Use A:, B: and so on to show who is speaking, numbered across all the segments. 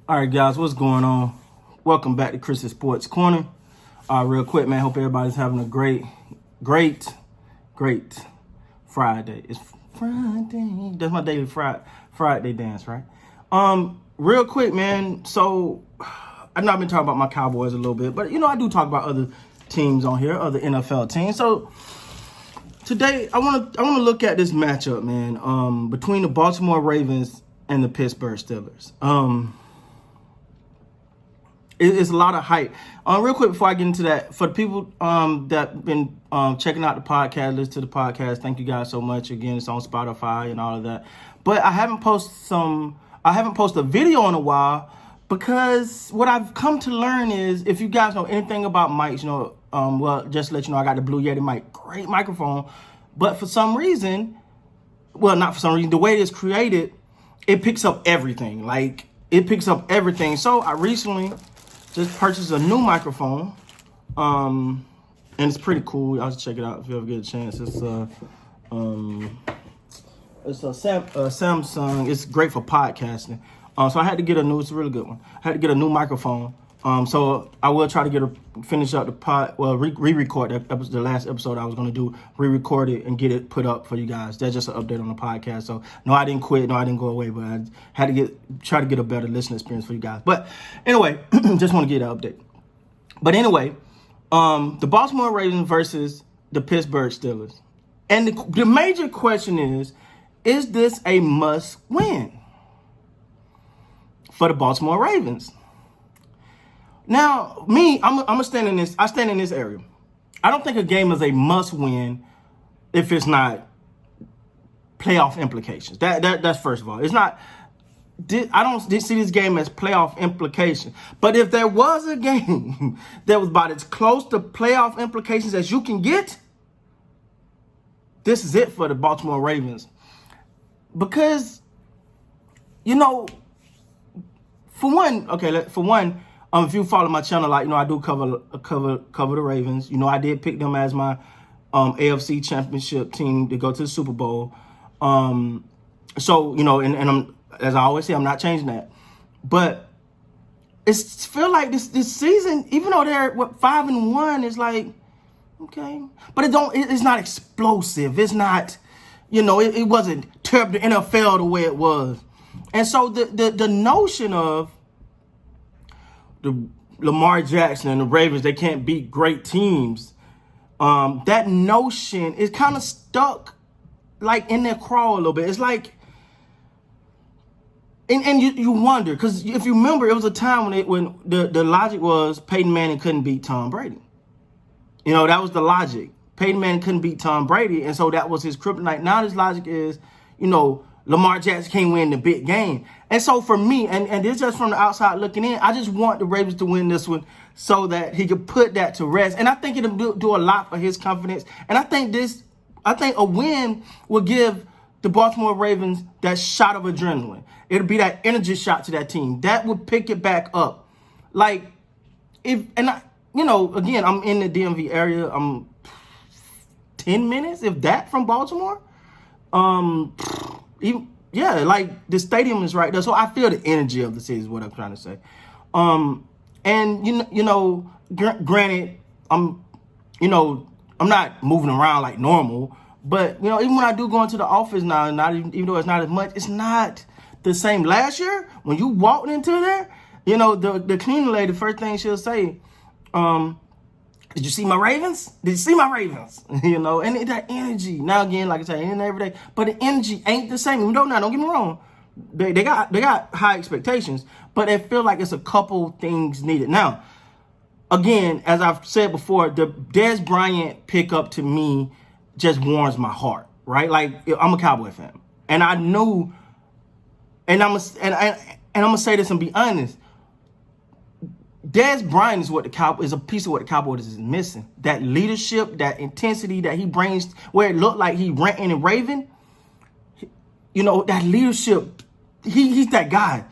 A: All right, guys, what's going on? Welcome back to Chris's Sports Corner. Real quick, man, hope everybody's having a great Friday. It's Friday. That's my daily Friday dance, right? Real quick, man. So I know I've been talking about my Cowboys a little bit, but I do talk about other teams on here, other NFL teams. So today I want to look at this matchup, man, between the Baltimore Ravens and the Pittsburgh Steelers. It's a lot of hype. Real quick before I get into that, for the people that been checking out the podcast, listen to the podcast, thank you guys so much. Again, it's on Spotify and all of that. But I haven't posted a video in a while because what I've come to learn is, if you guys know anything about mics, well, just to let you know, I got the Blue Yeti mic, great microphone. But for some reason, well, not for some reason, the way it is created, it picks up everything. So I recently just purchased a new microphone, and it's pretty cool. Y'all should check it out if you ever get a chance. It's a Samsung. It's great for podcasting. So I had to get it's a really good one. I had to get a new microphone. So I will try to finish up the re-record the last episode I was going to do, re-record it and get it put up for you guys. That's just an update on the podcast. So no, I didn't quit. No, I didn't go away, but I had to try to get a better listening experience for you guys. But anyway, just want to get an update. But anyway, the Baltimore Ravens versus the Pittsburgh Steelers. And the major question is this a must win for the Baltimore Ravens? Now, me, I stand in this area. I don't think a game is a must win if it's not playoff implications. That's first of all. It's not. I don't see this game as playoff implications. But if there was a game that was about as close to playoff implications as you can get, this is it for the Baltimore Ravens. Because, for one. If you follow my channel, I do cover the Ravens. I did pick them as my AFC Championship team to go to the Super Bowl. So and I'm, as I always say, I'm not changing that. But it's feel like this season, even though they're 5-1, it's like, okay, but it's not explosive. It's not, it wasn't terrible the NFL the way it was. And so the notion of the Lamar Jackson and the Ravens, they can't beat great teams. That notion is kind of stuck in their craw a little bit. It's like, and you wonder, because if you remember, it was a time when the logic was Peyton Manning couldn't beat Tom Brady. That was the logic. Peyton Manning couldn't beat Tom Brady, and so that was his kryptonite. Now his logic is, Lamar Jackson can't win the big game. And so for me, and this is just from the outside looking in, I just want the Ravens to win this one so that he could put that to rest. And I think it'll do a lot for his confidence. And I think a win will give the Baltimore Ravens that shot of adrenaline. It'll be that energy shot to that team. That would pick it back up. Again, I'm in the DMV area. I'm 10 minutes, if that, from Baltimore. The stadium is right there, so I feel the energy of the city is what I'm trying to say. Granted, I'm not moving around like normal, but even when I do go into the office now, even though it's not as much, it's not the same. Last year, when you walked into there, the cleaning lady, the first thing she'll say, did you see my Ravens? Did you see my Ravens? And that energy. Now again, like I say, ain't every day, but the energy ain't the same. Don't get me wrong. They got high expectations, but I feel like it's a couple things needed. Now, again, as I've said before, the Dez Bryant pickup to me just warms my heart, right? I'm a Cowboy fan, and I knew, and I'm gonna say this and be honest. Dez Bryant is a piece of what the Cowboys is missing. That leadership, that intensity that he brings, where it looked like he ranting and raving. That leadership, he's that guy.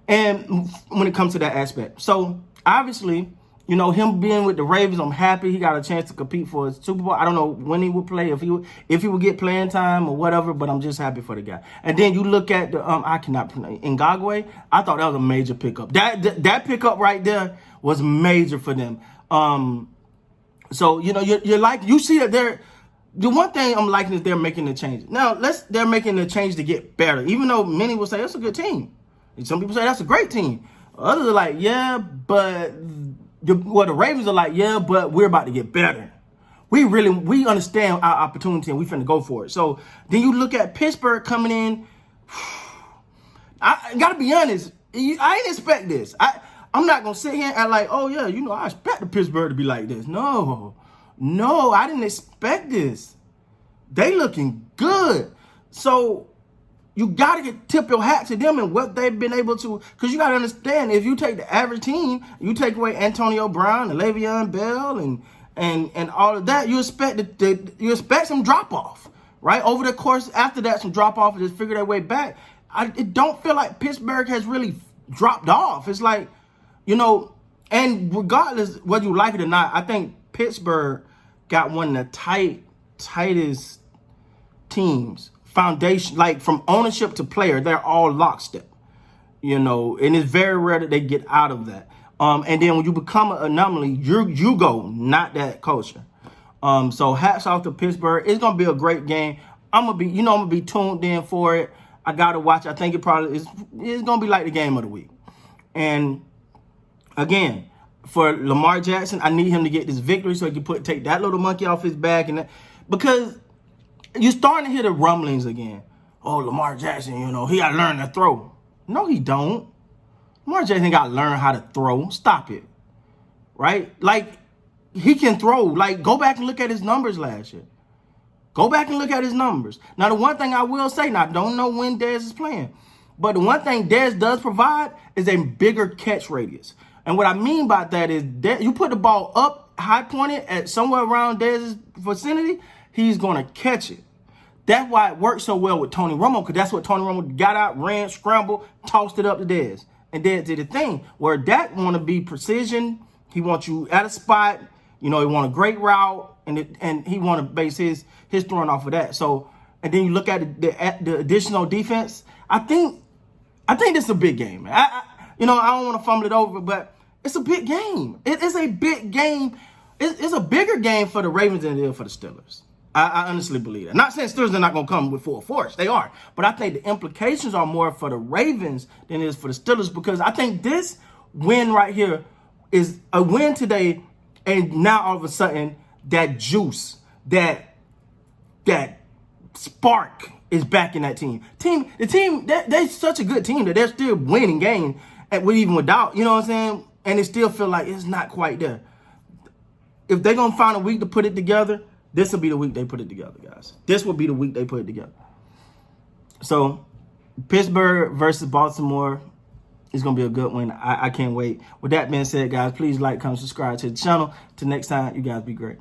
A: And when it comes to that aspect, so obviously, him being with the Ravens, I'm happy he got a chance to compete for a Super Bowl. I don't know when he will play, if he would get playing time or whatever, but I'm just happy for the guy. And then you look at the I cannot pronounce Ngakwe. I thought that was a major pickup. That pickup right there was major for them. So you see that the one thing I'm liking is they're making the change. Now they're making the change to get better, even though many will say that's a good team. And some people say that's a great team. Others are like, yeah, but the Ravens are like, yeah, but we're about to get better. We understand our opportunity and we finna go for it. So then you look at Pittsburgh coming in. I gotta be honest, I didn't expect this. I'm not gonna sit here and act like, oh yeah, I expect the Pittsburgh to be like this. No, I didn't expect this. They looking good. So you got to tip your hat to them and what they've been able to, because you got to understand, if you take the average team, you take away Antonio Brown and Le'Veon Bell and all of that, you expect some drop off, right? Over the course after that, some drop off and just figure their way back. It don't feel like Pittsburgh has really dropped off. It's like, and regardless whether you like it or not, I think Pittsburgh got one of the tightest teams. Foundation, like from ownership to player, they're all lockstep, and it's very rare that they get out of that. And then when you become an anomaly, you go, not that culture. So hats off to Pittsburgh. It's gonna be a great game. I'm gonna be tuned in for it. I gotta watch. I think it probably is. It's gonna be like the game of the week. And again, for Lamar Jackson, I need him to get this victory so he can take that little monkey off his back, because you're starting to hear the rumblings again. Oh, Lamar Jackson, he got to learn to throw. No, he don't. Lamar Jackson got to learn how to throw. Stop it. Right? Like, he can throw. Like, go back and look at his numbers last year. Go back and look at his numbers. Now, the one thing I will say, now, I don't know when Dez is playing, but the one thing Dez does provide is a bigger catch radius. And what I mean by that is that you put the ball up, high pointed at somewhere around Dez's vicinity, he's going to catch it. That's why it works so well with Tony Romo, because that's what Tony Romo got out, ran, scrambled, tossed it up to Dez. And Dez did a thing where Dak want to be precision. He wants you at a spot. He want a great route, and he want to base his throwing off of that. So, and then you look at the additional defense. I think this is a big game. I don't want to fumble it over, but it's a big game. It is a big game. It's a bigger game for the Ravens than it is for the Steelers. I honestly believe that. Not saying Steelers are not going to come with full force. They are. But I think the implications are more for the Ravens than it is for the Steelers, because I think this win right here is a win today, and now all of a sudden that juice, that spark is back in that team. The team, they're such a good team that they're still winning games, even without, you know what I'm saying? And they still feel like it's not quite there. If they're going to find a week to put it together, this will be the week they put it together, guys. This will be the week they put it together. So, Pittsburgh versus Baltimore is going to be a good one. I can't wait. With that being said, guys, please like, comment, subscribe to the channel. Till next time, you guys be great.